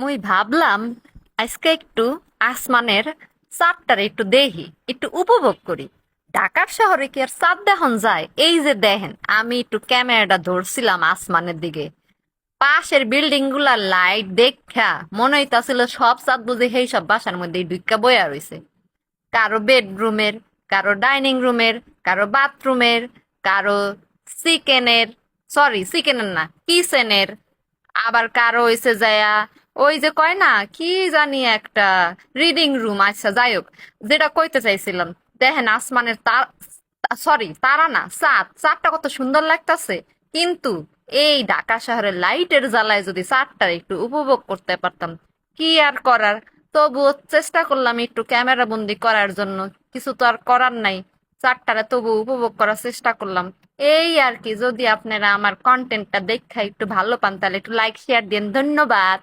মুই ভাবলাম আজকে একটু আসমানের চাঁদটারে একটু দেখি, একটু উপভোগ করি। ঢাকার শহরে কি আর চাঁদ দেখন যায়? এই যে দেখেন, আমি একটু ক্যামেরাটা ধরছিলাম আসমানের দিকে। পাশের বিল্ডিং গুলার লাইট দেখা মনে হইতাছিল সব চাঁদ বুঝে সেই সব বাসার মধ্যে ঢুকা বইয়া রইছে। কারো বেডরুমের, কারো ডাইনিং রুমের, কারো বাথরুমের, কারো চিকেনের, সরি চিকেনের না, কিচেনের। আবার কারো হইছে যায়া ওই যে কয় না কি জানি একটা রিডিং রুম। আচ্ছা যাই হোক, যেটা কইতে চাইছিলাম, দেখেন আসমানের তার, সরি তারা না, চাঁদ, চাঁদটা কত সুন্দর লাগতাছে। কিন্তু এই ঢাকা শহরের লাইটের জ্বালায় যদি চাঁদটা একটু উপভোগ করতে পারতাম। কি আর করার, তবুও চেষ্টা করলাম একটু ক্যামেরা বন্দি করার জন্য। কিছু তো আর করার নাই, চাঁদটারে তবু উপভোগ করার চেষ্টা করলাম। এই আর কি, যদি আপনারা আমার কন্টেন্টটা দেখা একটু ভালো পান তাহলে একটু লাইক শেয়ার দিন। ধন্যবাদ।